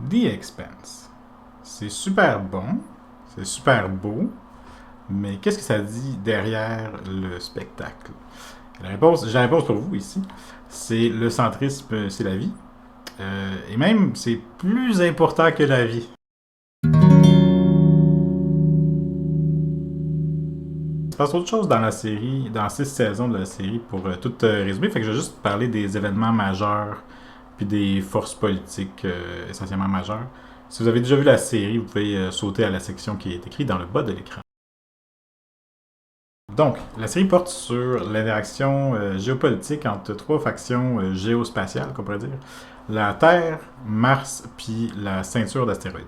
The Expanse. C'est super bon, c'est super beau, mais qu'est-ce que ça dit derrière le spectacle? J'ai la réponse pour vous ici. C'est le centrisme, c'est la vie. Et même, c'est plus important que la vie. Il se passe autre chose dans la série, dans 6 saisons de la série pour tout résumer. Fait que je vais juste parler des événements majeurs puis des forces politiques essentiellement majeures. Si vous avez déjà vu la série, vous pouvez sauter à la section qui est écrite dans le bas de l'écran. Donc, la série porte sur l'interaction géopolitique entre trois factions géospatiales, qu'on pourrait dire. La Terre, Mars, puis la ceinture d'astéroïdes.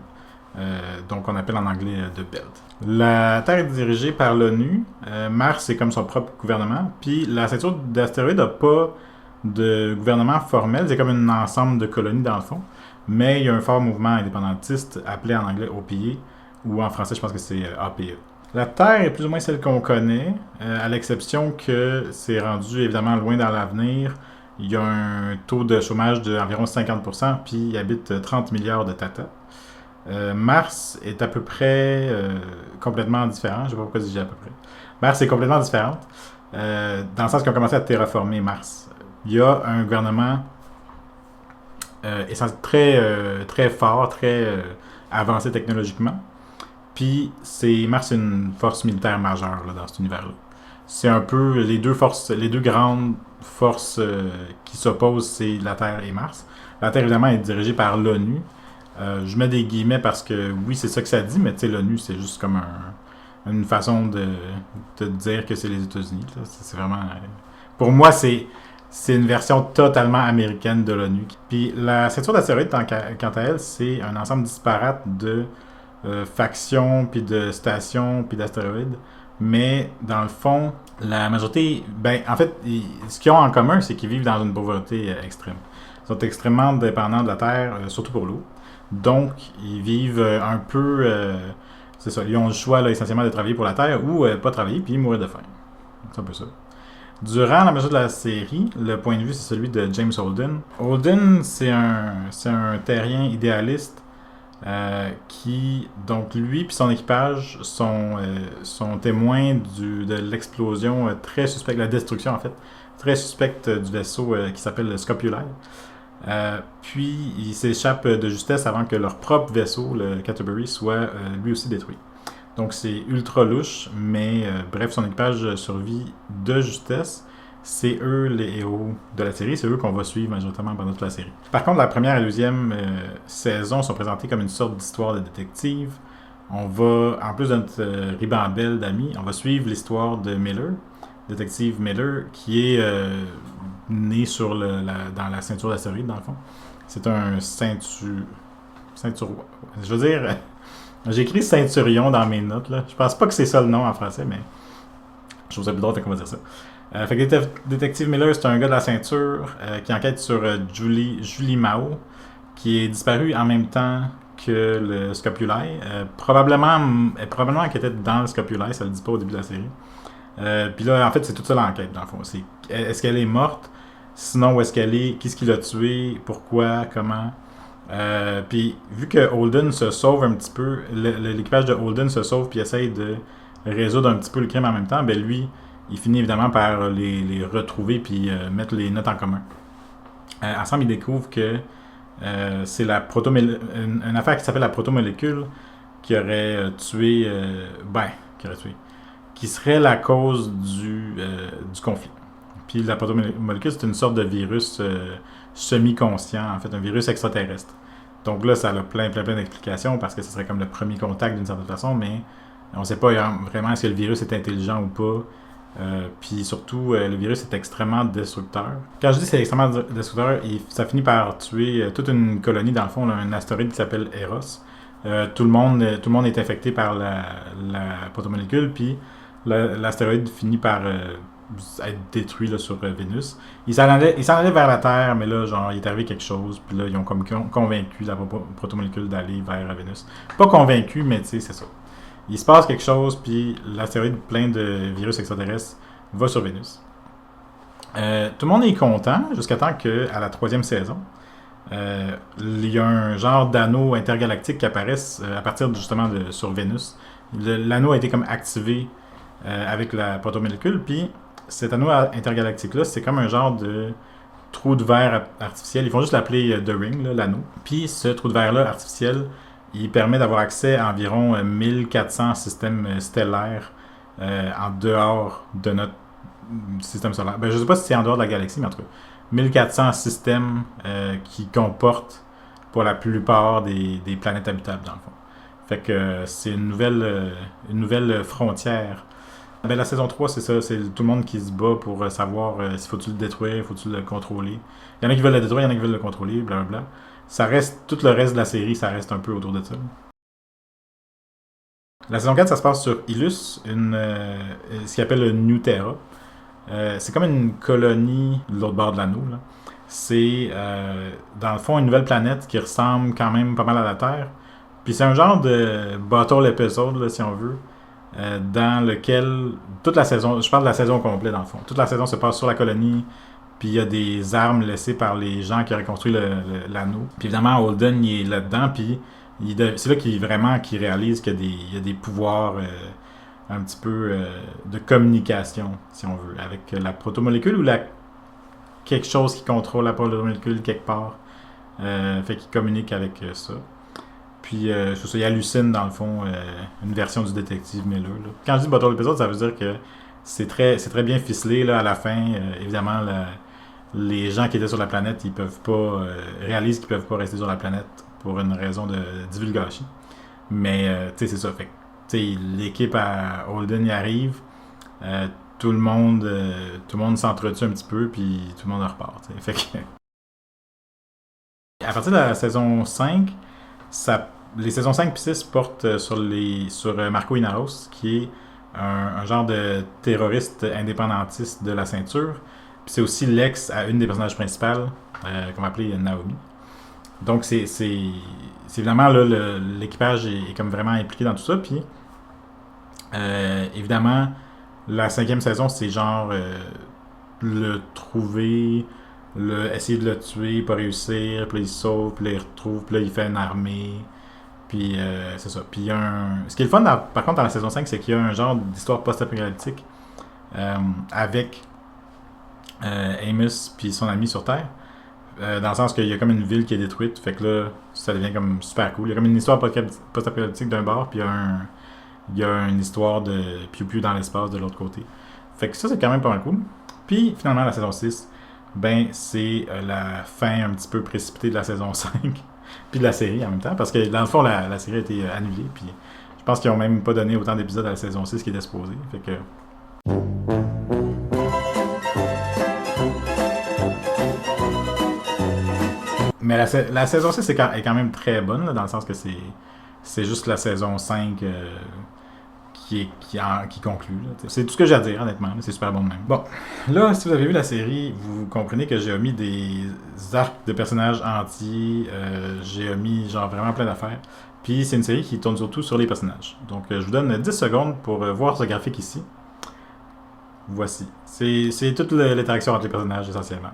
Donc, on appelle en anglais The Belt. La Terre est dirigée par l'ONU. Mars, c'est comme son propre gouvernement. Puis la ceinture d'astéroïdes n'a pas de gouvernement formel. C'est comme un ensemble de colonies, dans le fond. Mais il y a un fort mouvement indépendantiste appelé en anglais OPA, ou en français, je pense que c'est APE. La Terre est plus ou moins celle qu'on connaît, à l'exception que c'est rendu évidemment loin dans l'avenir. Il y a un taux de chômage d'environ 50%, puis il habite 30 milliards de Tata. Mars est à peu près complètement différent. Je ne sais pas pourquoi je dis à peu près. Mars est complètement différente, dans le sens qu'ils ont commencé à terraformer Mars. Il y a un gouvernement très fort, très avancé technologiquement. Puis Mars est une force militaire majeure là, dans cet univers-là. C'est un peu les deux grandes forces qui s'opposent, c'est la Terre et Mars. La Terre évidemment est dirigée par l'ONU. Je mets des guillemets parce que oui, c'est ça que ça dit, mais tu sais, l'ONU c'est juste comme une façon de dire que c'est les États-Unis. C'est vraiment, pour moi, c'est une version totalement américaine de l'ONU. Puis la ceinture d'astéroïdes, quant à elle, c'est un ensemble disparate de factions, puis de stations, puis d'astéroïdes. Mais dans le fond, la majorité, ben, en fait, ce qu'ils ont en commun, c'est qu'ils vivent dans une pauvreté extrême. Ils sont extrêmement dépendants de la Terre, surtout pour l'eau. Donc, ils vivent un peu. C'est ça, ils ont le choix là, essentiellement de travailler pour la Terre ou pas travailler puis mourir de faim. C'est un peu ça. Durant la majorité de la série, le point de vue c'est celui de James Holden. Holden, c'est un terrien idéaliste qui, donc lui puis son équipage sont témoins de l'explosion très suspecte, la destruction en fait, très suspecte du vaisseau qui s'appelle le Scopuli. Puis ils s'échappent de justesse avant que leur propre vaisseau, le Canterbury, soit lui aussi détruit. Donc c'est ultra louche, mais bref, son équipage survit de justesse. C'est eux les héros de la série, c'est eux qu'on va suivre majoritairement pendant toute la série. Par contre, la première et la deuxième saison sont présentées comme une sorte d'histoire de détective. On va, en plus de notre ribambelle d'amis, on va suivre l'histoire de Miller, détective Miller, qui est né dans la ceinture d'astéroïdes, dans le fond. C'est un ceinture. Je veux dire, j'ai écrit ceinturion dans mes notes. Là. Je pense pas que c'est ça le nom en français, mais je trouve ça plus drôle qu'on va dire ça. Fait que Détective Miller, c'est un gars de la ceinture qui enquête sur Julie Mao, qui est disparue en même temps que le Scopuli. Probablement qu'elle était dans le Scopuli, ça le dit pas au début de la série. Puis là, en fait, c'est toute ça l'enquête, dans le fond. Est-ce qu'elle est morte? Sinon, où est-ce qu'elle est? Qu'est-ce qui l'a tuée? Pourquoi? Comment? Puis, vu que Holden se sauve un petit peu, l'équipage de Holden se sauve puis essaye de résoudre un petit peu le crime en même temps, ben lui, il finit évidemment par les retrouver puis mettre les notes en commun. Ensemble, ils découvrent que c'est une affaire qui s'appelle la protomolécule qui aurait tué. Qui aurait tué. Qui serait la cause du conflit. Puis la protomolécule, c'est une sorte de virus semi-conscient, en fait, un virus extraterrestre. Donc là, ça a plein d'explications parce que ce serait comme le premier contact d'une certaine façon, mais on ne sait pas vraiment est-ce que le virus est intelligent ou pas. Puis surtout, le virus est extrêmement destructeur. Quand je dis que c'est extrêmement destructeur, ça finit par tuer toute une colonie, dans le fond, là, un astéroïde qui s'appelle Eros. Tout le monde est infecté par la protomolécule, puis l'astéroïde finit par être détruit là, sur Vénus. Il s'en allait vers la Terre, mais là, genre, il est arrivé quelque chose, puis là, ils ont comme convaincu la protomolécule d'aller vers Vénus. Pas convaincu, mais tu sais, c'est ça. Il se passe quelque chose, puis l'astéroïde plein de virus extraterrestres va sur Vénus. Tout le monde est content jusqu'à temps qu'à la troisième saison, Il y a un genre d'anneau intergalactique qui apparaissent à partir justement de sur Vénus. L'anneau a été comme activé avec la protomolécule, puis cet anneau intergalactique-là, c'est comme un genre de trou de verre artificiel. Ils font juste l'appeler The Ring, l'anneau. Puis ce trou de verre-là artificiel, il permet d'avoir accès à environ 1400 systèmes stellaires en dehors de notre système solaire. Ben, je ne sais pas si c'est en dehors de la galaxie, mais en tout cas, 1400 systèmes qui comportent pour la plupart des planètes habitables, dans le fond. Fait que c'est une nouvelle frontière. Ben, la saison 3, c'est ça. C'est tout le monde qui se bat pour savoir s'il faut-tu le détruire, faut-tu le contrôler. Il y en a qui veulent le détruire, il y en a qui veulent le contrôler, blablabla. Ça reste, tout le reste de la série, ça reste un peu autour de ça. La saison 4, ça se passe sur Ilus, ce qu'ils appelle le New Terra. C'est comme une colonie de l'autre bord de l'anneau. Là. C'est, dans le fond, une nouvelle planète qui ressemble quand même pas mal à la Terre. Puis c'est un genre de battle episode, là, si on veut, dans lequel toute la saison, je parle de la saison complète dans le fond, toute la saison se passe sur la colonie, puis il y a des armes laissées par les gens qui auraient construit l'anneau. Puis évidemment, Holden, il est là-dedans, puis c'est là qu'il réalise qu'il y a des pouvoirs un petit peu de communication, si on veut, avec la protomolécule ou quelque chose qui contrôle la protomolécule quelque part. Fait qu'il communique avec ça. Puis, c'est ça, il hallucine, dans le fond, une version du détective Miller. Là. Quand je dis battle épisode, ça veut dire que c'est très bien ficelé. Là, à la fin, évidemment, les gens qui étaient sur la planète, ils peuvent pas réalisent qu'ils peuvent pas rester sur la planète pour une raison de divulgation. Mais, tu sais, c'est ça. Fait l'équipe à Holden y arrive. Euh, tout le monde s'entretue un petit peu, puis tout le monde repart. Fait que, à partir de la saison 5, les saisons 5 et 6 portent sur Marco Inaros, qui est un genre de terroriste indépendantiste de la ceinture. Puis c'est aussi l'ex à une des personnages principales, qu'on va appeler Naomi. Donc c'est évidemment là, l'équipage est comme vraiment impliqué dans tout ça. Puis évidemment, la cinquième saison, c'est genre le trouver, essayer de le tuer, pas réussir, puis là, il se sauve, puis là, il retrouve, puis là, il fait une armée. Puis c'est ça. Puis il y a un. Ce qui est le fun, par contre, dans la saison 5, c'est qu'il y a un genre d'histoire post-apocalyptique avec Amos puis son ami sur Terre. Dans le sens qu'il y a comme une ville qui est détruite. Fait que là, ça devient comme super cool. Il y a comme une histoire post-apocalyptique d'un bord, puis il y a une histoire de piou-piou dans l'espace de l'autre côté. Fait que ça, c'est quand même pas mal cool. Puis finalement, la saison 6, ben, c'est la fin un petit peu précipitée de la saison 5. Puis de la série en même temps, parce que dans le fond, la série a été annulée, puis je pense qu'ils ont même pas donné autant d'épisodes à la saison 6 qui était supposé. Fait que. Mais la saison 6 est quand même très bonne, là, dans le sens que c'est juste la saison 5 qui conclut. Là, c'est tout ce que j'ai à dire, honnêtement. Là, c'est super bon de même. Bon, là, si vous avez vu la série, vous comprenez que j'ai omis des arcs de personnages entiers. J'ai omis genre vraiment plein d'affaires. Puis c'est une série qui tourne surtout sur les personnages. Donc je vous donne 10 secondes pour voir ce graphique ici. Voici. C'est toute l'interaction entre les personnages, essentiellement.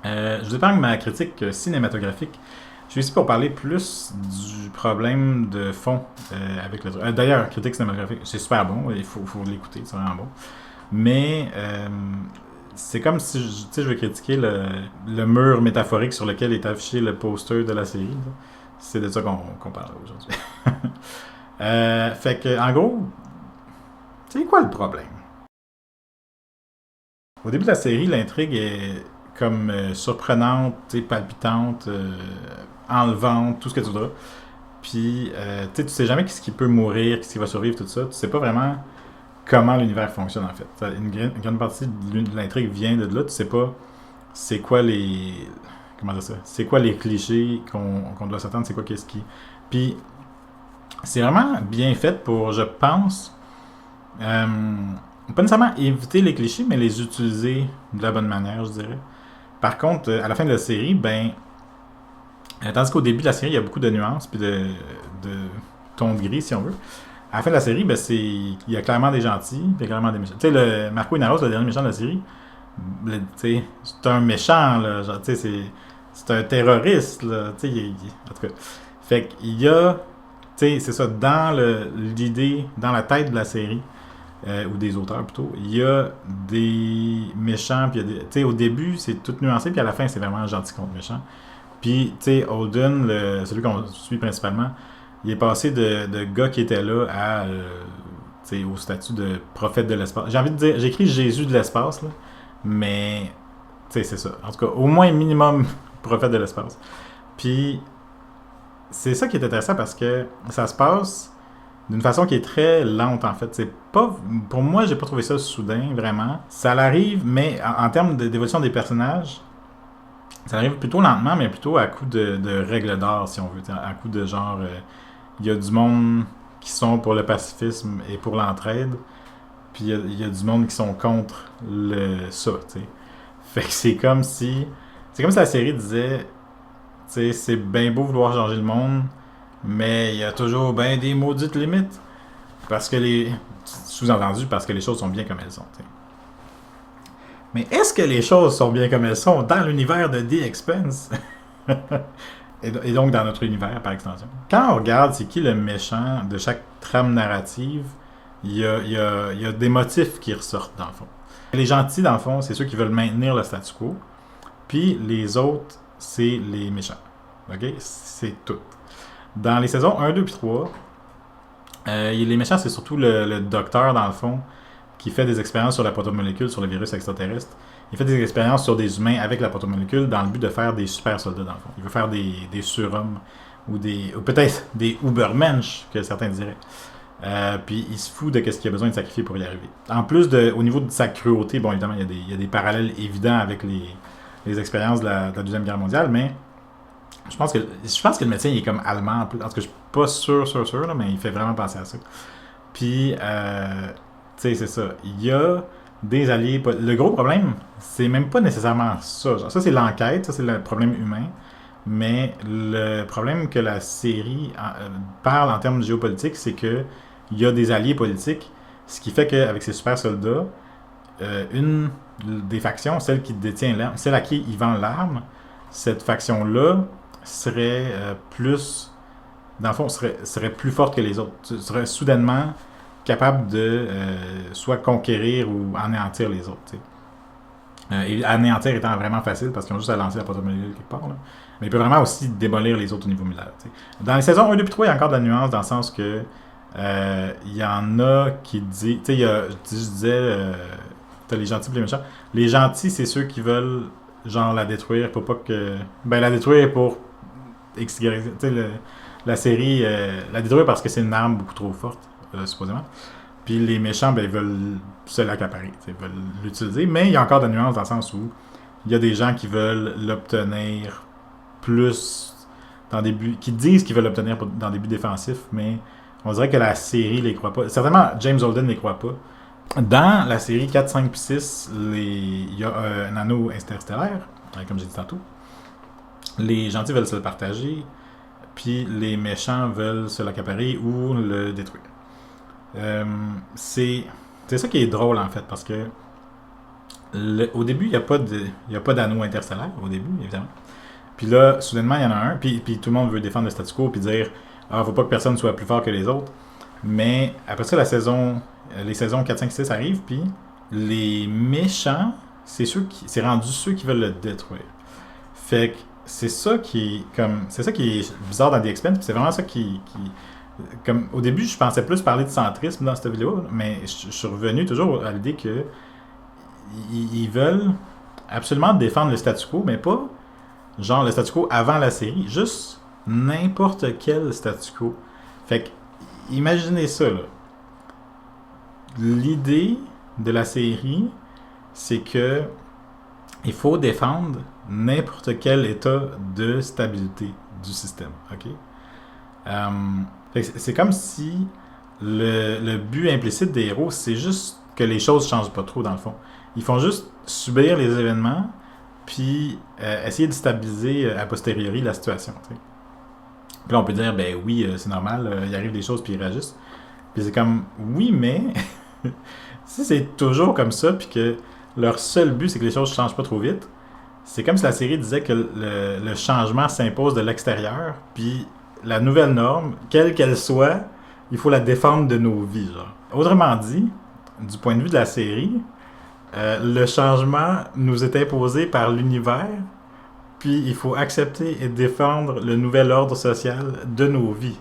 Je vous épargne ma critique cinématographique. Je suis ici pour parler plus du problème de fond avec le truc. D'ailleurs, critique cinématographique, c'est super bon, il faut l'écouter, c'est vraiment bon. Mais c'est comme si je vais critiquer le mur métaphorique sur lequel est affiché le poster de la série. Là. C'est de ça qu'on parle aujourd'hui. Fait que, en gros, c'est quoi le problème? Au début de la série, l'intrigue est comme surprenante, palpitante, enlevante, tout ce que tu voudras. Puis, tu sais jamais ce qui peut mourir, ce qui va survivre, tout ça. Tu sais pas vraiment comment l'univers fonctionne, en fait. Une grande partie de l'intrigue vient de là. Tu sais pas c'est quoi les... Comment dire ça? C'est quoi les clichés qu'on doit s'attendre, c'est quoi qu'est-ce qui... Puis, c'est vraiment bien fait pour, je pense... pas nécessairement éviter les clichés, mais les utiliser de la bonne manière, je dirais. Par contre, à la fin de la série, ben... tandis qu'au début de la série, il y a beaucoup de nuances, puis de tons de gris, si on veut. À la fin de la série, ben, il y a clairement des gentils, puis il y a clairement des méchants. Tu sais, le Marco Inaros, le dernier méchant de la série, c'est un méchant, là. Genre, tu sais, c'est un terroriste, là. Tu sais, en tout cas. Fait qu'il y a, tu sais, c'est ça, dans l'idée, dans la tête de la série, ou des auteurs plutôt, il y a des méchants, puis tu sais, au début, c'est tout nuancé, puis à la fin, c'est vraiment gentil contre méchant. Puis, tu sais, Holden, celui qu'on suit principalement, il est passé de gars qui était là à, tu sais, au statut de prophète de l'espace. J'ai envie de dire, j'écris Jésus de l'espace, là, mais, tu sais, c'est ça. En tout cas, au moins minimum prophète de l'espace. Puis, c'est ça qui est intéressant parce que ça se passe d'une façon qui est très lente en fait. C'est pas, pour moi, j'ai pas trouvé ça soudain vraiment. Ça l'arrive, mais en termes d'évolution des personnages, ça arrive plutôt lentement, mais plutôt à coup de règles d'or, si on veut. À coup de genre, il y a du monde qui sont pour le pacifisme et pour l'entraide, puis il y a du monde qui sont contre ça, tu sais. Fait que c'est comme si la série disait, tu sais, c'est bien beau vouloir changer le monde, mais il y a toujours bien des maudites limites. Parce que sous-entendu, parce que les choses sont bien comme elles sont, tu sais. Mais est-ce que les choses sont bien comme elles sont dans l'univers de The Expanse? Et donc dans notre univers, par extension. Quand on regarde c'est qui le méchant de chaque trame narrative, il y a des motifs qui ressortent, dans le fond. Les gentils, dans le fond, c'est ceux qui veulent maintenir le statu quo. Puis les autres, c'est les méchants. OK? C'est tout. Dans les saisons 1, 2 puis 3, les méchants, c'est surtout le docteur, dans le fond, qui fait des expériences sur la protomolécule, sur le virus extraterrestre. Il fait des expériences sur des humains avec la protomolécule dans le but de faire des super soldats, dans le fond. Il veut faire des surhommes ou peut-être des Ubermensch, que certains diraient. Puis il se fout de ce qu'il a besoin de sacrifier pour y arriver. En plus, au niveau de sa cruauté, bon, évidemment, il y a des parallèles évidents avec les expériences de la Deuxième Guerre mondiale, mais je pense que le médecin il est comme allemand. En tout cas, je suis pas sûr, là, mais il fait vraiment penser à ça. Puis, tu sais, c'est ça. Il y a des alliés. Le gros problème, c'est même pas nécessairement ça. Genre, ça, c'est l'enquête, ça, c'est le problème humain. Mais le problème que la série parle en termes de géopolitique, c'est que il y a des alliés politiques, ce qui fait qu'avec ces super soldats, une des factions, celle qui détient l'arme, celle à qui ils vendent l'arme, cette faction-là serait plus, dans le fond, serait plus forte que les autres. Serait soudainement capable de soit conquérir ou anéantir les autres. Et anéantir étant vraiment facile parce qu'ils ont juste à lancer la protomolécule quelque part. Là. Mais il peut vraiment aussi démolir les autres au niveau militaire. T'sais. Dans les saisons 1, 2 et 3, il y a encore de la nuance dans le sens que il y en a qui disent. Tu sais, je disais, t'as les gentils et les méchants. Les gentils, c'est ceux qui veulent genre la détruire pour pas que. Ben, la détruire pour X, Y, tu sais, la série. La détruire parce que c'est une arme beaucoup trop forte, supposément. Puis les méchants, ben, ils veulent se l'accaparer, ils veulent l'utiliser. Mais il y a encore de nuances dans le sens où il y a des gens qui veulent l'obtenir plus dans des buts, qui disent qu'ils veulent l'obtenir dans des buts défensifs, mais on dirait que la série les croit pas. Certainement, James Holden les croit pas. Dans la série 4, 5 puis 6, il y a un anneau interstellaire, comme j'ai dit tantôt. Les gentils veulent se le partager, puis les méchants veulent se l'accaparer ou le détruire. C'est ça qui est drôle en fait, parce que au début, il n'y a pas d'anneau interstellaire, au début, évidemment. Puis là, soudainement, il y en a un, puis tout le monde veut défendre le statu quo, puis dire faut pas que personne soit plus fort que les autres. Mais après ça, les saisons 4, 5, 6 arrivent, puis les méchants, c'est rendu ceux qui veulent le détruire. Fait que c'est ça qui est bizarre dans The Expanse, puis c'est vraiment ça qui comme au début, je pensais plus parler de centrisme dans cette vidéo, mais je suis revenu toujours à l'idée que ils veulent absolument défendre le statu quo, mais pas genre le statu quo avant la série, juste n'importe quel statu quo. Fait que, imaginez ça, là. L'idée de la série, c'est que il faut défendre n'importe quel état de stabilité du système, ok? C'est comme si le but implicite des héros, c'est juste que les choses changent pas trop dans le fond. Ils font juste subir les événements, puis essayer de stabiliser a posteriori la situation. T'sais. Puis là, on peut dire, ben oui, c'est normal, il arrive des choses, puis ils réagissent. Puis c'est comme, oui, mais si c'est toujours comme ça, puis que leur seul but, c'est que les choses ne changent pas trop vite, c'est comme si la série disait que le changement s'impose de l'extérieur, puis la nouvelle norme, quelle qu'elle soit, il faut la défendre de nos vies. Genre. Autrement dit, du point de vue de la série, le changement nous est imposé par l'univers, puis il faut accepter et défendre le nouvel ordre social de nos vies.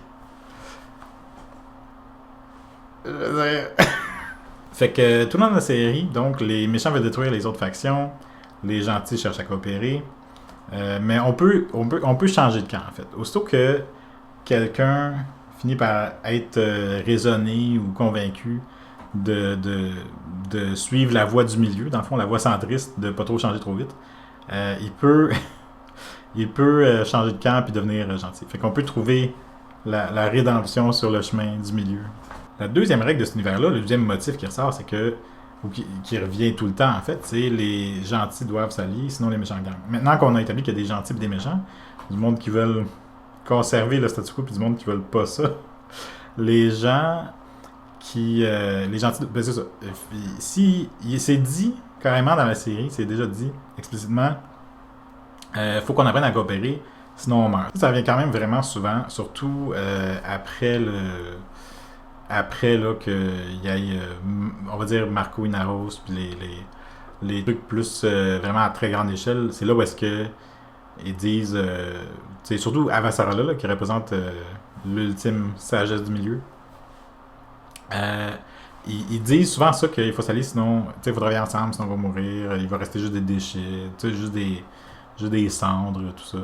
Fait que tout le long de la série, donc les méchants veulent détruire les autres factions, les gentils cherchent à coopérer, mais on peut changer de camp en fait. Aussitôt que quelqu'un finit par être raisonné ou convaincu de suivre la voie du milieu, dans le fond la voie centriste, de pas trop changer trop vite, il peut changer de camp et devenir gentil. Fait qu'on peut trouver la rédemption sur le chemin du milieu. La deuxième règle de cet univers-là, le deuxième motif qui ressort, c'est que, ou qui revient tout le temps en fait, c'est les gentils doivent s'allier, sinon les méchants gagnent. Maintenant qu'on a établi qu'il y a des gentils et des méchants, du monde qui veulent conserver le statu quo puis du monde qui veulent pas ça, les gens les gentils, ben c'est ça. Si c'est dit carrément dans la série, c'est déjà dit explicitement, faut qu'on apprenne à coopérer, sinon on meurt. Ça revient quand même vraiment souvent, surtout après là qu'il y ait, on va dire, Marco Inaros, puis les trucs plus vraiment à très grande échelle, c'est là où est-ce que ils disent, c'est surtout Avasarala là, qui représente l'ultime sagesse du milieu. Ils disent souvent ça qu'il faut s'allier, sinon il faut travailler ensemble, sinon on va mourir, il va rester juste des déchets, juste des cendres, tout ça.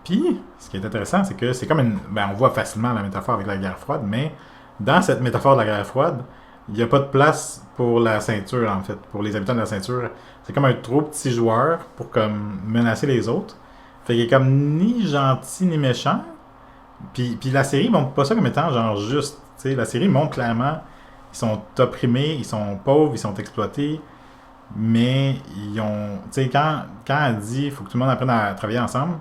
Puis, ce qui est intéressant, c'est que c'est comme on voit facilement la métaphore avec la guerre froide, mais dans cette métaphore de la guerre froide, il n'y a pas de place pour la ceinture, en fait, pour les habitants de la ceinture. C'est comme un trop petit joueur pour comme menacer les autres. Fait qu'il est comme ni gentil ni méchant. Puis la série montre pas ça comme étant genre juste. T'sais, la série montre clairement ils sont opprimés, ils sont pauvres, ils sont exploités. Mais ils ont. Tu sais, quand elle dit il faut que tout le monde apprenne à travailler ensemble,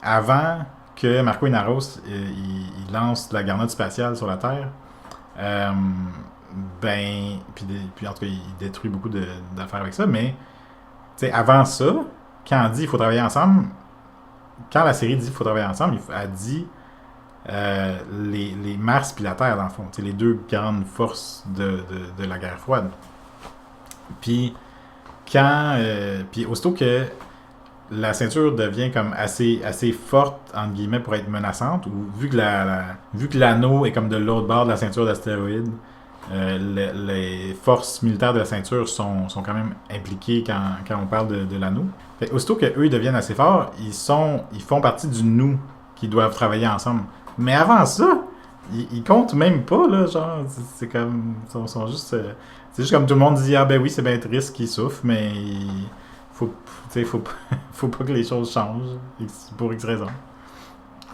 avant que Marco Inaros il lance la garnotte spatiale sur la Terre, puis en tout cas, il détruit beaucoup d'affaires avec ça, mais tu sais, avant ça, quand elle dit il faut travailler ensemble, quand la série dit il faut travailler ensemble, elle dit les Mars puis la Terre, dans le fond, les deux grandes forces de la guerre froide. Puis puis aussitôt que la ceinture devient comme assez forte entre guillemets pour être menaçante, ou vu que l'anneau est comme de l'autre bord de la ceinture d'astéroïdes, les forces militaires de la ceinture sont quand même impliquées quand on parle de l'anneau. Fait, aussitôt qu'eux ils deviennent assez forts, ils font partie du nous qui doivent travailler ensemble. Mais avant ça, ils comptent même pas là, genre c'est comme ils sont juste c'est juste comme tout le monde dit ah ben oui c'est bien triste qu'ils souffrent, mais faut faut pas que les choses changent pour X raison.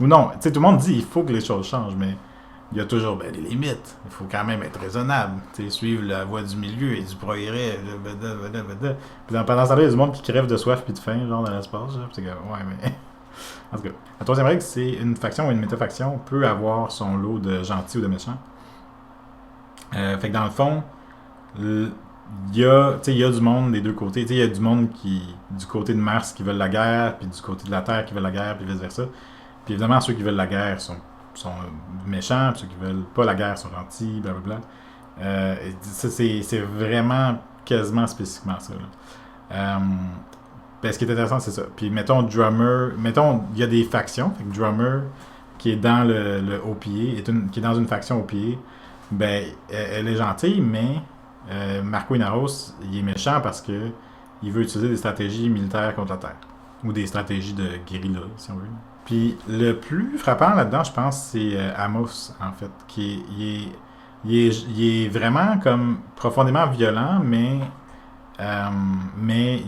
Ou non, tu sais tout le monde dit il faut que les choses changent, mais il y a toujours des limites. Il faut quand même être raisonnable, suivre la voie du milieu et du progrès. Puis pendant ce temps-là, il y a du monde qui crève de soif puis de faim, genre dans l'espace. C'est comme, ouais, mais. En tout cas, la troisième règle, c'est une faction ou une métafaction peut avoir son lot de gentils ou de méchants. Fait que dans le fond, il y a du monde des deux côtés. Il y a du monde du côté de Mars qui veulent la guerre, puis du côté de la Terre qui veulent la guerre, puis vice-versa. Puis évidemment, ceux qui veulent la guerre sont méchants, puis ceux qui veulent pas la guerre sont gentils, blablabla. C'est vraiment quasiment spécifiquement ça. Ce qui est intéressant, c'est ça. Puis mettons, il y a des factions. Fait que Drummer, qui est dans le OPA, qui est dans une faction OPA, elle est gentille, mais Marco Inaros, il est méchant parce que il veut utiliser des stratégies militaires contre la Terre. Ou des stratégies de guérilla, si on veut. Puis le plus frappant là-dedans, je pense, c'est Amos, en fait, il est vraiment comme profondément violent, mais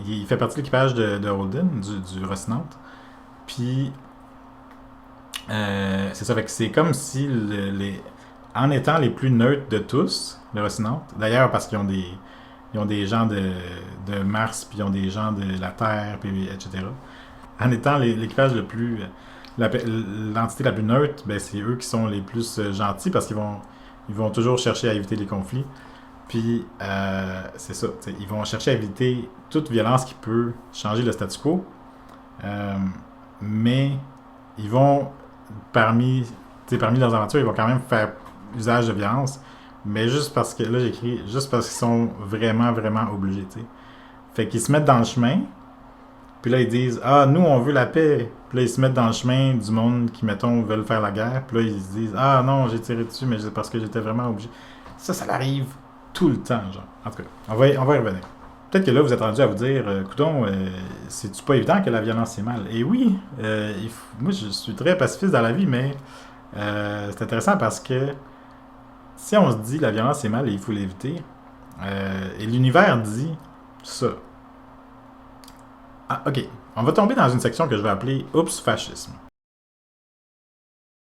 il fait partie de l'équipage de Holden, du Rocinante. Puis c'est ça, fait que c'est comme si en étant les plus neutres de tous, le Rocinante, d'ailleurs parce qu'ils ont des gens de Mars, puis ils ont des gens de la Terre, puis etc. En étant l'équipage le plus l'entité la plus neutre, c'est eux qui sont les plus gentils parce qu'ils vont toujours chercher à éviter les conflits. Puis, c'est ça. Ils vont chercher à éviter toute violence qui peut changer le statu quo. Euh, mais ils vont, parmi leurs aventures, ils vont quand même faire usage de violence. Mais juste parce que, là j'écris, juste parce qu'ils sont vraiment, vraiment obligés. T'sais. Fait qu'ils se mettent dans le chemin. Puis là, ils disent ah, nous, on veut la paix. Puis là, ils se mettent dans le chemin du monde qui, mettons, veulent faire la guerre. Puis là, ils se disent ah, non, j'ai tiré dessus, mais c'est parce que j'étais vraiment obligé. Ça arrive tout le temps, genre. En tout cas, on va y revenir. Peut-être que là, vous êtes rendu à vous dire coudonc, c'est-tu pas évident que la violence, c'est mal? Et oui, moi, je suis très pacifiste dans la vie, mais c'est intéressant parce que si on se dit la violence, c'est mal et il faut l'éviter, et l'univers dit ça. Ah, ok. On va tomber dans une section que je vais appeler Oups, fascisme.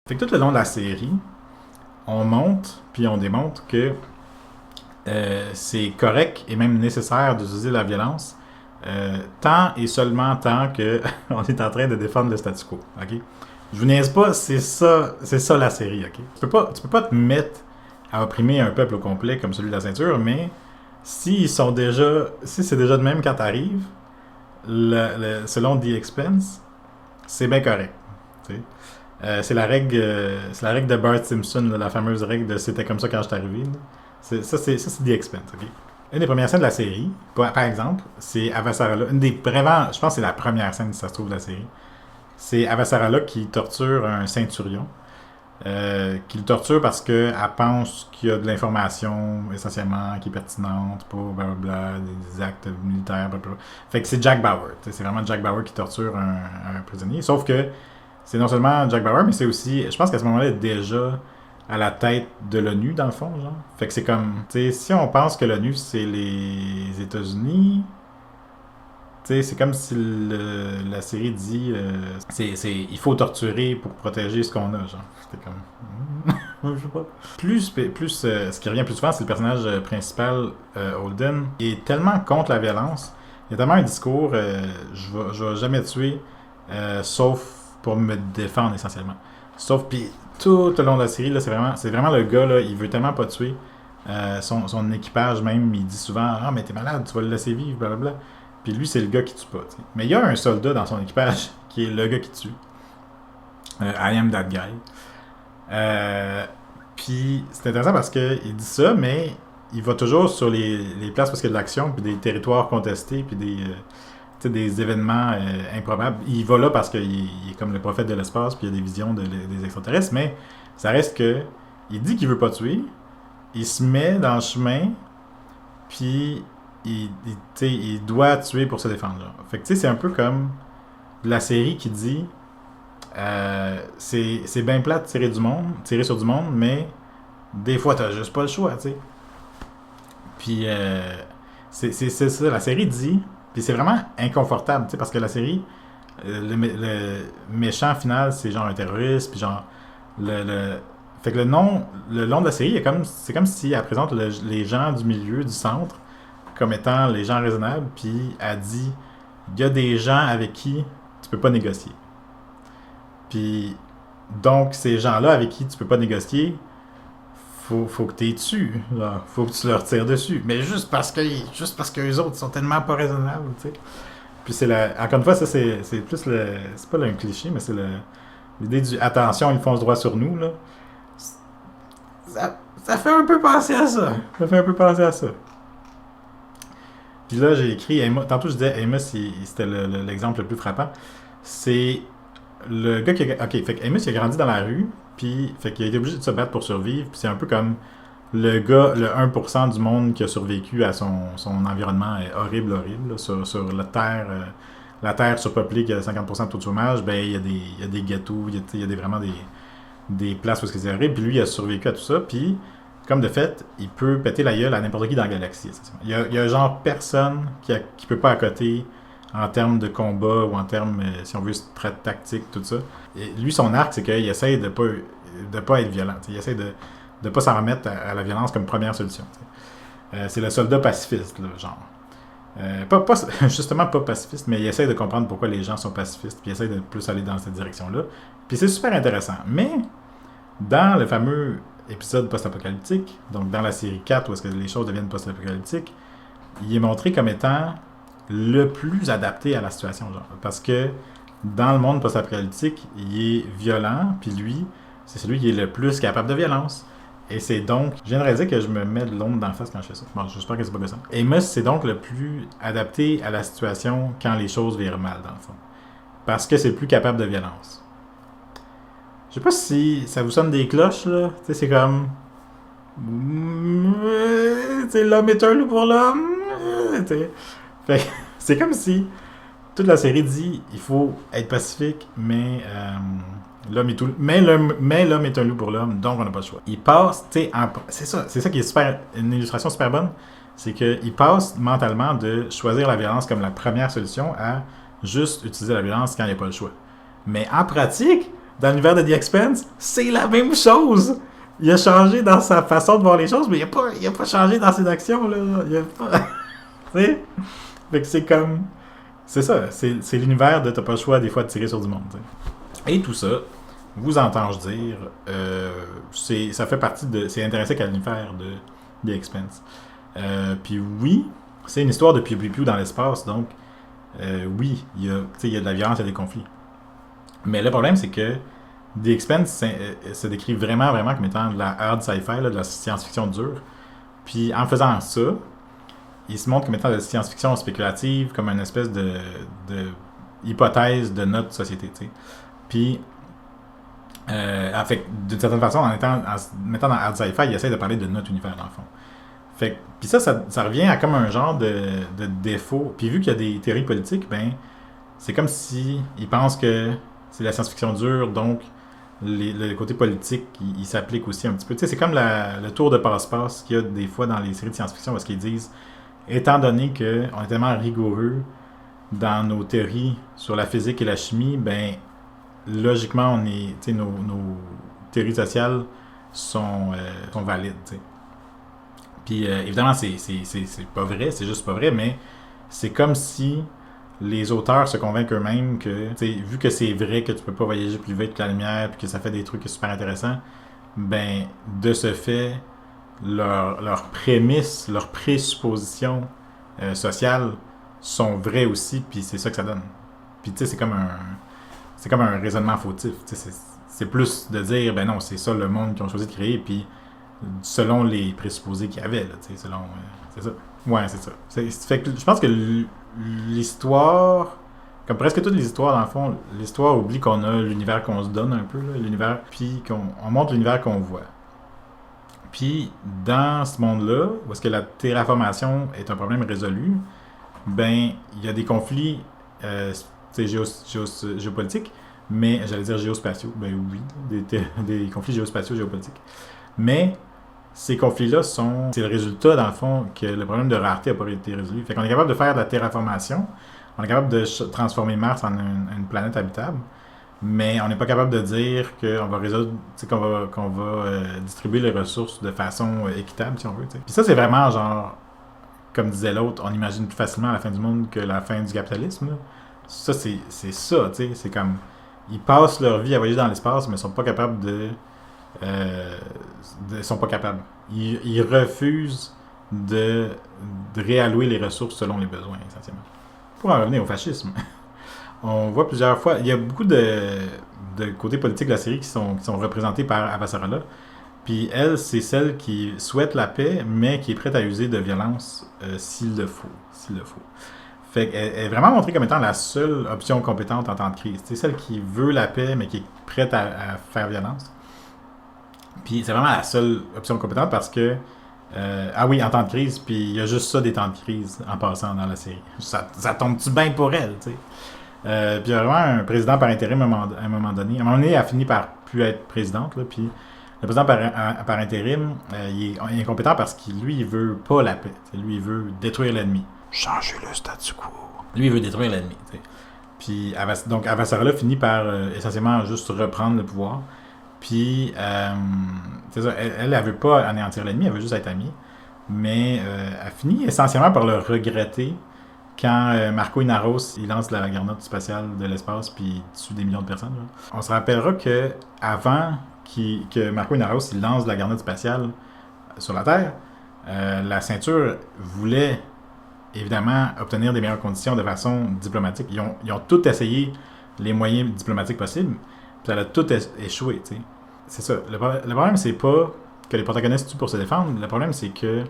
Fait que tout le long de la série, on montre puis on démontre que c'est correct et même nécessaire d'utiliser la violence tant et seulement tant que on est en train de défendre le statu quo. Ok? Je vous niaise pas, c'est ça la série. Ok? Tu peux pas te mettre à opprimer un peuple au complet comme celui de la ceinture, mais si c'est déjà de même quand t'arrives, selon The Expense, c'est bien correct. C'est la règle de Bart Simpson, là, la fameuse règle de c'était comme ça quand je suis arrivé. C'est The Expense. Okay? Une des premières scènes de la série, par exemple, c'est Avasarala. Je pense que c'est la première scène, si ça se trouve, de la série. C'est Avasarala qui torture un ceinturion. Qui le torture parce qu'elle pense qu'il y a de l'information essentiellement qui est pertinente pour blablabla, des actes militaires, blablabla. Fait que c'est Jack Bauer. C'est vraiment Jack Bauer qui torture un prisonnier. Sauf que c'est non seulement Jack Bauer, mais c'est aussi, je pense qu'à ce moment-là, il est déjà à la tête de l'ONU, dans le fond, genre. Fait que c'est comme, tu sais, si on pense que l'ONU, c'est les États-Unis, tu sais, c'est comme si la série dit, il faut torturer pour protéger ce qu'on a, genre. C'était comme, je sais pas. Ce qui revient plus souvent, c'est le personnage principal, Holden, il est tellement contre la violence, il y a tellement un discours, je vais jamais tuer, sauf pour me défendre essentiellement. Sauf, puis tout au long de la série, là, c'est vraiment le gars, là, il veut tellement pas tuer son équipage même, il dit souvent ah, mais t'es malade, tu vas le laisser vivre, blablabla. Puis lui, c'est le gars qui tue pas. T'sais. Mais il y a un soldat dans son équipage qui est le gars qui tue. I am that guy. Puis c'est intéressant parce qu'il dit ça, mais il va toujours sur les places parce qu'il y a de l'action, puis des territoires contestés, puis des événements improbables. Il va là parce qu'il est comme le prophète de l'espace, puis il y a des visions des extraterrestres, mais ça reste que il dit qu'il veut pas tuer, il se met dans le chemin, puis il doit tuer pour se défendre. Genre. Fait que c'est un peu comme la série qui dit c'est bien plate de tirer sur du monde, mais des fois t'as juste pas le choix, tu sais. Puis c'est ça, la série dit, puis c'est vraiment inconfortable, tu sais, parce que la série, le méchant final, c'est genre un terroriste, puis genre fait que le nom de la série, c'est comme si elle présente les gens du milieu, du centre, comme étant les gens raisonnables, puis elle dit il y a des gens avec qui tu peux pas négocier. Puis donc ces gens-là avec qui tu peux pas négocier, faut que tu les tues, genre, faut que tu leur tires dessus. Mais juste parce que les autres sont tellement pas raisonnables, tu sais. Puis encore une fois, ça c'est plus c'est pas un cliché, mais c'est l'idée du attention, ils foncent droit sur nous là. Ça fait un peu penser à ça. Puis là, j'ai écrit Emma. Tantôt, je disais Emma, c'était l'exemple le plus frappant. C'est le gars qui a. Ok, fait que Amos, il a grandi dans la rue, puis fait qu'il a été obligé de se battre pour survivre, puis c'est un peu comme le gars, le 1% du monde qui a survécu à son environnement horrible, là, sur la terre surpeuplée qui a 50% de taux de chômage, ben il y a des ghettos, il y a vraiment des places où c'est horrible, puis lui, il a survécu à tout ça, puis comme de fait, il peut péter la gueule à n'importe qui dans la galaxie. Il y a genre personne qui peut pas accoter en termes de combat ou en termes, si on veut, tactique, tout ça. Et lui, son arc, c'est qu'il essaie de pas être violent. Il essaie de pas s'en remettre à la violence comme première solution. C'est le soldat pacifiste, là, genre. Justement pas pacifiste, mais il essaie de comprendre pourquoi les gens sont pacifistes, puis il essaie de plus aller dans cette direction-là. Puis c'est super intéressant. Mais dans le fameux épisode post-apocalyptique, donc dans la série 4 où est-ce que les choses deviennent post-apocalyptiques, il est montré comme étant le plus adapté à la situation, genre. Parce que dans le monde post-apocalyptique, il est violent, puis lui, c'est celui qui est le plus capable de violence. Et c'est donc... Je viens de réaliser que je me mets de l'ombre dans la face quand je fais ça. Bon, j'espère que c'est pas gossant. Amos, c'est donc le plus adapté à la situation quand les choses virent mal, dans le fond. Parce que c'est le plus capable de violence. Je sais pas si ça vous sonne des cloches, là. Tu sais, c'est comme... Tu sais, l'homme est un loup pour l'homme. Tu sais. Fait que c'est comme si toute la série dit il faut être pacifique, mais l'homme est l'homme est un loup pour l'homme, donc on n'a pas le choix. Il passe, tu sais, c'est ça qui est super, une illustration super bonne, c'est qu'il passe mentalement de choisir la violence comme la première solution à juste utiliser la violence quand il n'y a pas le choix. Mais en pratique, dans l'univers de The Expanse, c'est la même chose. Il a changé dans sa façon de voir les choses, mais il a pas changé dans ses actions, là. Il a pas... tu sais? Fait que c'est comme... C'est ça, c'est l'univers de t'as pas le choix des fois de tirer sur du monde. T'sais. Et tout ça, vous entends-je dire, ça fait partie de... C'est intrinsèque à l'univers de The Expanse. Puis oui, c'est une histoire de piou-piou dans l'espace, donc oui, il y a de la violence, il y a des conflits. Mais le problème, c'est que The Expanse se décrit vraiment, vraiment comme étant de la hard sci-fi, là, de la science-fiction dure. Puis en faisant ça, il se montre comme étant de la science-fiction spéculative, comme une espèce de hypothèse de notre société, tu sais. Puis, fait, d'une certaine façon, en se mettant dans hard sci-fi, il essaie de parler de notre univers, dans le fond. Fait puis ça revient à comme un genre de défaut. Puis vu qu'il y a des théories politiques, ben, c'est comme si ils pensent que c'est la science-fiction dure, donc le côté politique, il s'applique aussi un petit peu. Tu sais, c'est comme le tour de passe-passe qu'il y a des fois dans les séries de science-fiction, parce qu'ils disent, étant donné qu'on est tellement rigoureux dans nos théories sur la physique et la chimie, ben, logiquement, nos théories sociales sont valides, tu sais. Puis évidemment, c'est pas vrai, c'est juste pas vrai, mais c'est comme si les auteurs se convainquent eux-mêmes que, vu que c'est vrai que tu peux pas voyager plus vite que la lumière puis que ça fait des trucs super intéressants, ben, de ce fait, leurs prémices, leurs présuppositions sociales sont vraies aussi, puis c'est ça que ça donne. Puis tu sais, c'est comme un raisonnement fautif. C'est plus de dire, ben non, c'est ça le monde qu'ils ont choisi de créer, puis selon les présupposés qu'il y avait, là, selon... c'est ça. Ouais, c'est ça. Fait que je pense que l'histoire, comme presque toutes les histoires, dans le fond, l'histoire oublie qu'on a l'univers qu'on se donne un peu, là, l'univers, puis on montre l'univers qu'on voit. Puis, dans ce monde-là, où est-ce que la terraformation est un problème résolu, ben, il y a des conflits géopolitiques, mais, j'allais dire géospatiaux, ben oui, des conflits géospatiaux, géopolitiques. Mais, ces conflits-là c'est le résultat, dans le fond, que le problème de rareté n'a pas été résolu. Fait qu'on est capable de faire de la terraformation, on est capable de transformer Mars en une planète habitable, mais on n'est pas capable de dire qu'on va résoudre, qu'on va distribuer les ressources de façon équitable, si on veut. T'sais. Puis ça, c'est vraiment genre, comme disait l'autre, on imagine plus facilement la fin du monde que la fin du capitalisme. Là. Ça, c'est ça, tu sais. C'est comme, ils passent leur vie à voyager dans l'espace, mais ils sont pas capables ils sont pas capables. Ils refusent de réallouer les ressources selon les besoins, essentiellement. Pour en revenir au fascisme. On voit plusieurs fois, il y a beaucoup de côtés politiques de la série qui sont représentés par Avasarala. Puis elle, c'est celle qui souhaite la paix, mais qui est prête à user de violence s'il le faut. Fait qu'elle est vraiment montrée comme étant la seule option compétente en temps de crise. C'est celle qui veut la paix, mais qui est prête à faire violence. Puis c'est vraiment la seule option compétente parce que ah oui, en temps de crise, puis il y a juste ça des temps de crise en passant dans la série. Ça tombe-tu bien pour elle, tu sais? Puis il y a vraiment un président par intérim à un moment donné. À un moment donné, elle a fini par plus être présidente, là, puis le président par intérim, il est incompétent parce qu'il, lui, il veut pas la paix. T'sais. Lui, il veut détruire l'ennemi. Changer le statu quo. Lui, il veut détruire l'ennemi. T'sais. Puis donc Avasarala finit par essentiellement juste reprendre le pouvoir. Puis, c'est ça, elle veut pas anéantir l'ennemi, elle veut juste être amie. Mais elle finit essentiellement par le regretter quand Marco Inaros il lance la garnotte spatiale de l'espace puis il tue des millions de personnes. Là. On se rappellera que avant que Marco Inaros il lance de la garnette spatiale sur la Terre, la ceinture voulait évidemment obtenir des meilleures conditions de façon diplomatique. Ils ont tout essayé les moyens diplomatiques possibles, puis ça a tout échoué. T'sais. C'est ça. Le problème, c'est pas que les protagonistes tuent pour se défendre. Le problème, c'est que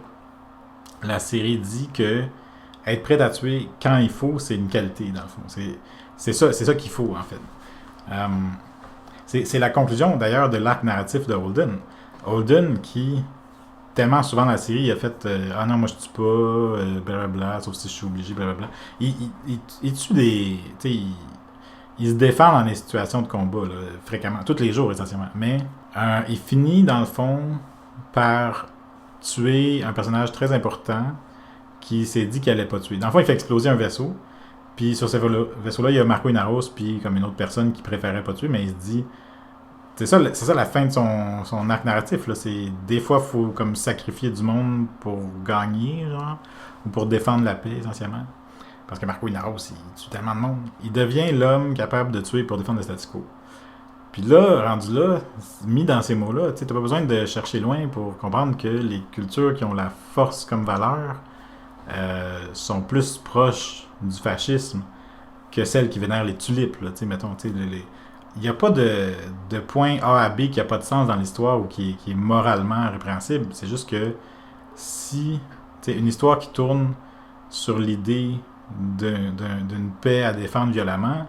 la série dit que être prêt à tuer quand il faut, c'est une qualité, dans le fond. C'est ça qu'il faut, en fait. C'est la conclusion, d'ailleurs, de l'arc narratif de Holden. Holden, qui, tellement souvent dans la série, il a fait ah non, moi je tue pas, blablabla, sauf si je suis obligé, blablabla. Il tue des. Tu sais, il se défend dans des situations de combat, là, fréquemment, tous les jours, essentiellement. Mais il finit, dans le fond, par tuer un personnage très important qui s'est dit qu'il allait pas tuer. Dans le fond, il fait exploser un vaisseau. Puis sur ce vaisseau-là, il y a Marco Inaros, puis comme une autre personne qui préférait pas tuer, mais il se dit. C'est ça la fin de son arc narratif. Là. C'est, des fois, il faut comme sacrifier du monde pour gagner, genre, ou pour défendre la paix, essentiellement. Parce que Marco Inaros, il tue tellement de monde. Il devient l'homme capable de tuer pour défendre le statu quo. Puis là, rendu là, mis dans ces mots-là, tu n'as pas besoin de chercher loin pour comprendre que les cultures qui ont la force comme valeur sont plus proches du fascisme que celles qui vénèrent les tulipes. Là, mettons, il n'y a pas de point A à B qui n'a pas de sens dans l'histoire ou qui est moralement répréhensible. C'est juste que si une histoire qui tourne sur l'idée d'une paix à défendre violemment,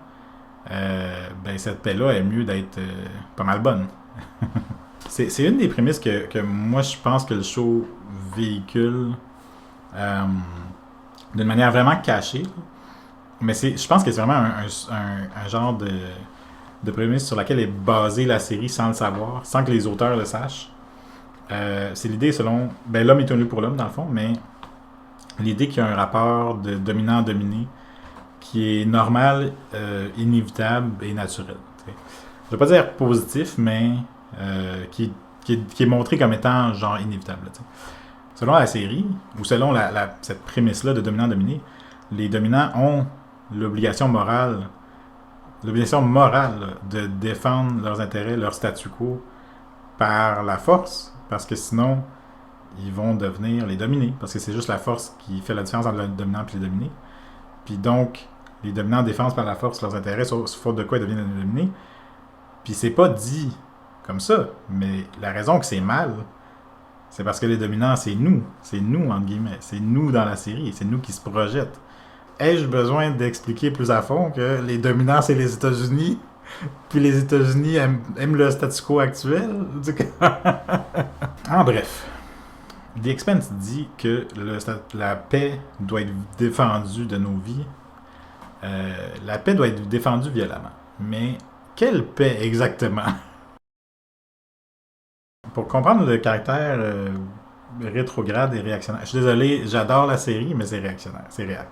ben cette paix-là est mieux d'être pas mal bonne. C'est une des prémices que moi je pense que le show véhicule d'une manière vraiment cachée. Mais je pense que c'est vraiment un genre de prémisse sur laquelle est basée la série sans le savoir, sans que les auteurs le sachent. C'est l'idée selon... Ben, l'homme est un lieu pour l'homme, dans le fond, mais l'idée qu'il y a un rapport de dominant-dominé qui est normal, inévitable et naturel. T'sais. Je ne veux pas dire positif, mais qui est montré comme étant genre inévitable. T'sais. Selon la série, ou selon cette prémisse-là de dominant-dominé, les dominants ont l'obligation morale de défendre leurs intérêts, leur statu quo par la force, parce que sinon, ils vont devenir les dominés, parce que c'est juste la force qui fait la différence entre le dominant et les dominés. Puis donc, les dominants défendent par la force leurs intérêts, sous faute de quoi ils deviennent les dominés. Puis c'est pas dit comme ça, mais la raison que c'est mal, c'est parce que les dominants, c'est nous, entre guillemets, c'est nous dans la série, c'est nous qui se projettent. Ai-je besoin d'expliquer plus à fond que les dominants, c'est les États-Unis, puis les États-Unis aiment le statu quo actuel? En bref, The Expanse dit que la paix doit être défendue de nos vies. La paix doit être défendue violemment. Mais quelle paix exactement? Pour comprendre le caractère rétrograde et réactionnaire, je suis désolé, j'adore la série, mais c'est réactionnaire, c'est réac.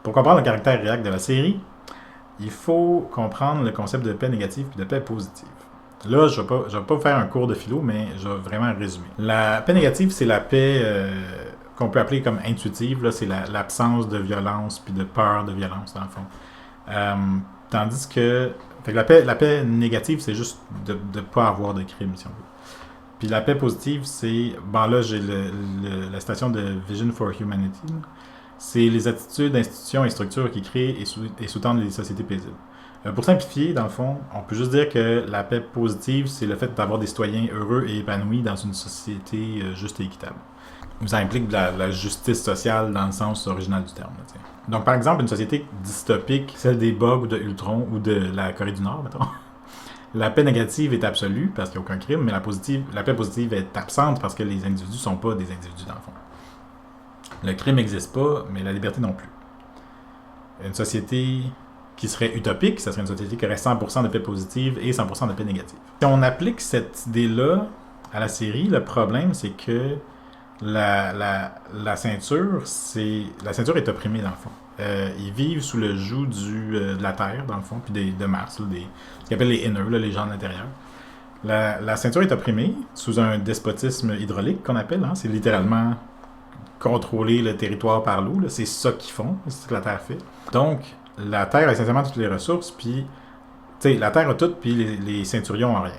Pour comprendre le caractère réac de la série, il faut comprendre le concept de paix négative et de paix positive. Là, je ne vais pas faire un cours de philo, mais je vais vraiment résumer. La paix négative, c'est la paix qu'on peut appeler comme intuitive. Là, c'est l'absence de violence puis de peur de violence, dans le fond. Tandis que la paix négative, c'est juste de ne pas avoir de crime, si on veut. Puis la paix positive, c'est... Bon, là, j'ai la citation de Vision for Humanity. Là. C'est les attitudes, institutions et structures qui créent et sous-tendent les sociétés paisibles. Pour simplifier, dans le fond, on peut juste dire que la paix positive, c'est le fait d'avoir des citoyens heureux et épanouis dans une société juste et équitable. Ça implique de la justice sociale dans le sens original du terme. Là, donc, par exemple, une société dystopique, celle des Bugs ou de Ultron ou de la Corée du Nord, mettons, la paix négative est absolue parce qu'il n'y a aucun crime, mais la paix positive est absente parce que les individus ne sont pas des individus, dans le fond. Le crime n'existe pas, mais la liberté non plus. Une société qui serait utopique, ça serait une société qui aurait 100% de paix positive et 100% de paix négative. Si on applique cette idée-là à la série, le problème, c'est que la ceinture est opprimée, dans le fond. Ils vivent sous le joug de la Terre, dans le fond, puis de Mars, là, ce qu'ils appellent les Inners, là, les gens de l'intérieur. La ceinture est opprimée sous un despotisme hydraulique, qu'on appelle. Hein, c'est littéralement contrôler le territoire par l'eau. Là, c'est ça qu'ils font, c'est ce que la Terre fait. Donc, la Terre a essentiellement toutes les ressources, puis la Terre a tout, puis les ceinturions ont rien.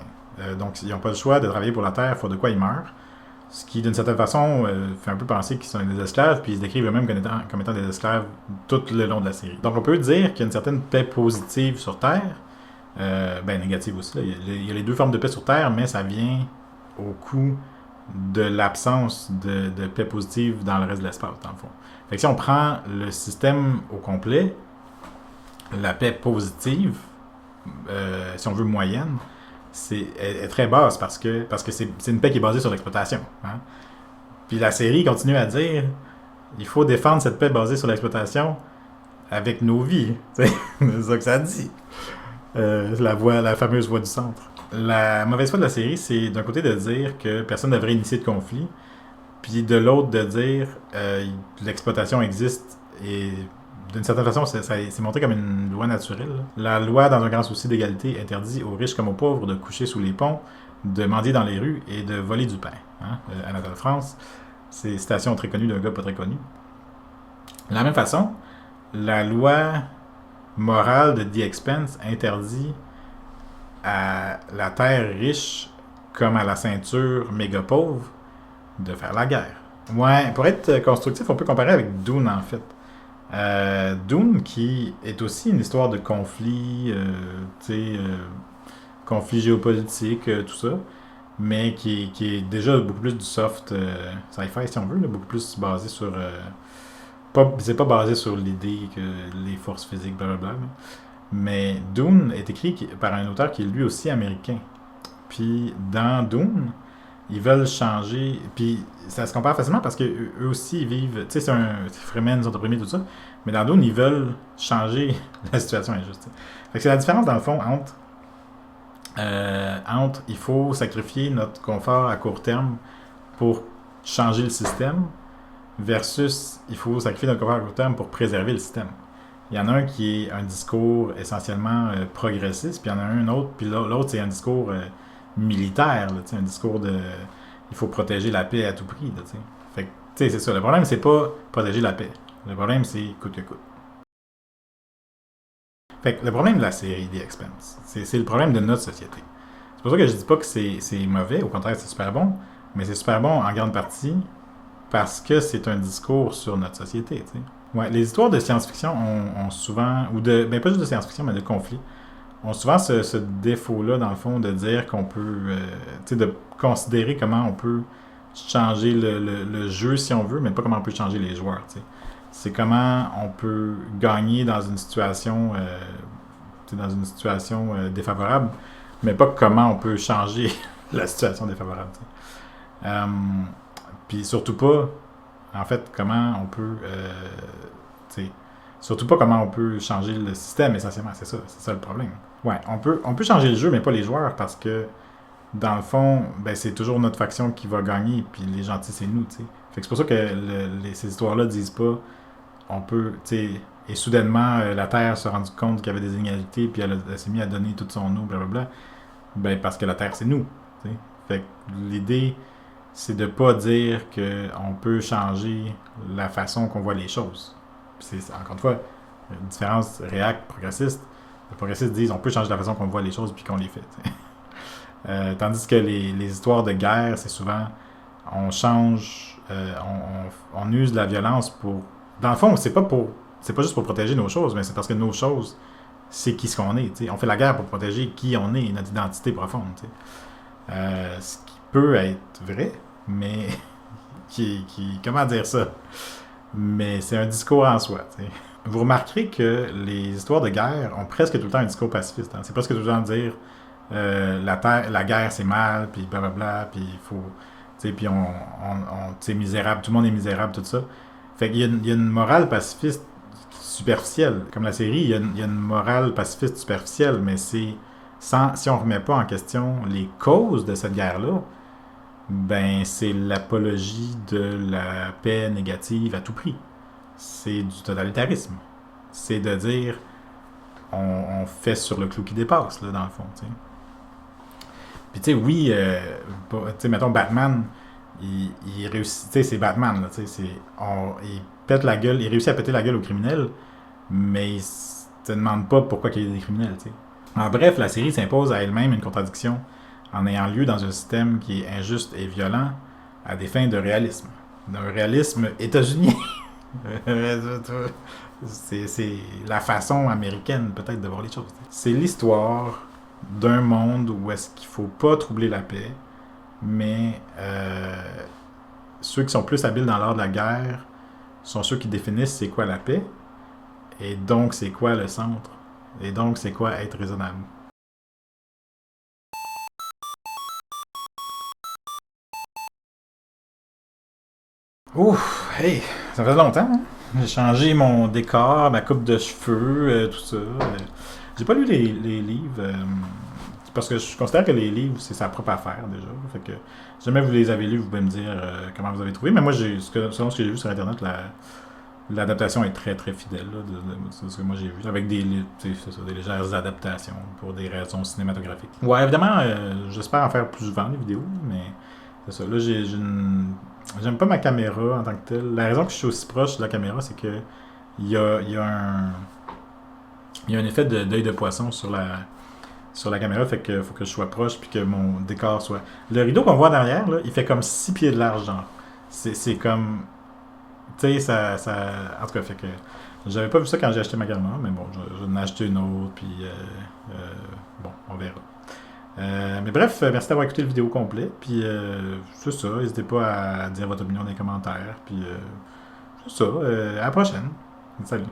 Donc, ils n'ont pas le choix de travailler pour la terre, il faut de quoi ils meurent. Ce qui, d'une certaine façon, fait un peu penser qu'ils sont des esclaves, puis ils se décrivent eux-mêmes comme étant des esclaves tout le long de la série. Donc, on peut dire qu'il y a une certaine paix positive sur Terre, négative aussi. Là. Il y a les deux formes de paix sur Terre, mais ça vient au coût de l'absence de paix positive dans le reste de l'espace, dans le fond. Fait que si on prend le système au complet, la paix positive, si on veut moyenne, est très basse parce que c'est une paix qui est basée sur l'exploitation. Hein? Puis la série continue à dire il faut défendre cette paix basée sur l'exploitation avec nos vies. C'est ça que ça dit. La fameuse voix du centre. La mauvaise foi de la série, c'est d'un côté de dire que personne ne devrait initier de conflit, puis de l'autre de dire l'exploitation existe et d'une certaine façon, c'est montré comme une loi naturelle. La loi, dans un grand souci d'égalité, interdit aux riches comme aux pauvres de coucher sous les ponts, de mendier dans les rues et de voler du pain. Hein? Anatole France, c'est une citation très connue d'un gars pas très connu. De la même façon, la loi morale de The Expanse interdit à la terre riche comme à la ceinture méga pauvre de faire la guerre. Ouais, pour être constructif, on peut comparer avec Dune en fait. Dune qui est aussi une histoire de conflit, conflit géopolitique, tout ça, mais qui est déjà beaucoup plus du soft sci-fi si on veut, là, beaucoup plus basé sur... c'est pas basé sur l'idée que les forces physiques, blablabla. Mais Dune est écrit par un auteur qui est lui aussi américain. Puis dans Dune, ils veulent changer. Puis ça se compare facilement parce qu'eux aussi ils vivent. Tu sais, c'est un Fremen, ils sont opprimés, tout ça. Mais dans Dune, ils veulent changer la situation injuste. Fait que c'est la différence dans le fond entre il faut sacrifier notre confort à court terme pour changer le système versus il faut sacrifier notre confort à court terme pour préserver le système. Il y en a un qui est un discours essentiellement progressiste, puis il y en a un autre, puis l'autre c'est un discours militaire, là, un discours de il faut protéger la paix à tout prix. Là, fait que, c'est ça. Le problème, c'est pas protéger la paix. Le problème, c'est coûte que coûte. Fait que le problème de la série The Expanse, c'est le problème de notre société. C'est pour ça que je dis pas que c'est mauvais, au contraire, c'est super bon, mais c'est super bon en grande partie parce que c'est un discours sur notre société. T'sais. Ouais, les histoires de science-fiction ont souvent, ou de, pas juste de science-fiction, mais de conflits, ont souvent ce défaut-là, dans le fond, de dire qu'on peut, de considérer comment on peut changer le jeu si on veut, mais pas comment on peut changer les joueurs. T'sais. C'est comment on peut gagner dans une situation, défavorable, mais pas comment on peut changer la situation défavorable. Puis surtout pas, en fait, comment on peut, surtout pas comment on peut changer le système essentiellement. C'est ça le problème. Ouais, on peut changer le jeu, mais pas les joueurs, parce que dans le fond, c'est toujours notre faction qui va gagner, puis les gentils, c'est nous, t'sais. Fait que c'est pour ça que ces histoires-là disent pas on peut, et soudainement, la Terre s'est rendue compte qu'il y avait des inégalités, puis elle s'est mise à donner toute son eau, blablabla. Parce que la Terre, c'est nous. T'sais. Fait que l'idée, c'est de pas dire qu'on peut changer la façon qu'on voit les choses. C'est, encore une fois, une différence progressiste. Les progressistes disent on peut changer la façon qu'on voit les choses puis qu'on les fait. Tandis que les histoires de guerre, c'est souvent on change, on use de la violence pour. Dans le fond, c'est pas juste pour protéger nos choses, mais c'est parce que nos choses, c'est qui ce qu'on est. T'sais. On fait la guerre pour protéger qui on est, notre identité profonde. Ce qui peut être vrai, mais comment dire ça? Mais c'est un discours en soi. T'sais. Vous remarquerez que les histoires de guerre ont presque tout le temps un discours pacifiste. Hein. C'est presque tout le temps dire la guerre c'est mal, puis blablabla, puis il faut. Puis c'est misérable, tout le monde est misérable, tout ça. Fait qu'il y a une morale pacifiste superficielle. Comme la série, il y a une morale pacifiste superficielle, mais si on remet pas en question les causes de cette guerre-là, c'est l'apologie de la paix négative à tout prix. C'est du totalitarisme. C'est de dire on fait sur le clou qui dépasse, là, dans le fond. T'sais. Puis tu sais, oui, mettons Batman, il réussit, tu sais, c'est Batman, là, tu sais, il pète la gueule, il réussit à péter la gueule aux criminels, mais il te demande pas pourquoi il y a des criminels, tu sais. En bref, la série s'impose à elle-même une contradiction en ayant lieu dans un système qui est injuste et violent à des fins de réalisme. D'un réalisme états-unien. C'est la façon américaine peut-être de voir les choses. C'est l'histoire d'un monde où est-ce qu'il faut pas troubler la paix, mais ceux qui sont plus habiles dans l'art de la guerre sont ceux qui définissent c'est quoi la paix, et donc c'est quoi le centre, et donc c'est quoi être raisonnable. Ouf, hey, ça fait longtemps, hein? J'ai changé mon décor, ma coupe de cheveux, tout ça. J'ai pas lu les livres, parce que je considère que les livres, c'est sa propre affaire déjà. Fait que, si jamais vous les avez lus, vous pouvez me dire comment vous avez trouvé. Mais moi, selon ce que j'ai vu sur Internet, l'adaptation est très très fidèle là, de ce que moi j'ai vu. Avec des légères adaptations pour des raisons cinématographiques. Ouais, évidemment, j'espère en faire plus souvent des vidéos, mais c'est ça. Là, j'aime pas ma caméra en tant que telle. La raison que je suis aussi proche de la caméra, c'est que il y a un effet d'œil de poisson sur la caméra, fait que faut que je sois proche puis que mon décor soit. Le rideau qu'on voit derrière, là, il fait comme 6 pieds de large, genre. C'est comme. Tu sais, en tout cas, fait que. J'avais pas vu ça quand j'ai acheté ma caméra, mais bon, je vais en acheter une autre, puis. Bon, on verra. Mais bref, merci d'avoir écouté le vidéo complet. Puis c'est ça, n'hésitez pas à dire votre opinion dans les commentaires. Puis c'est ça, à la prochaine. Salut.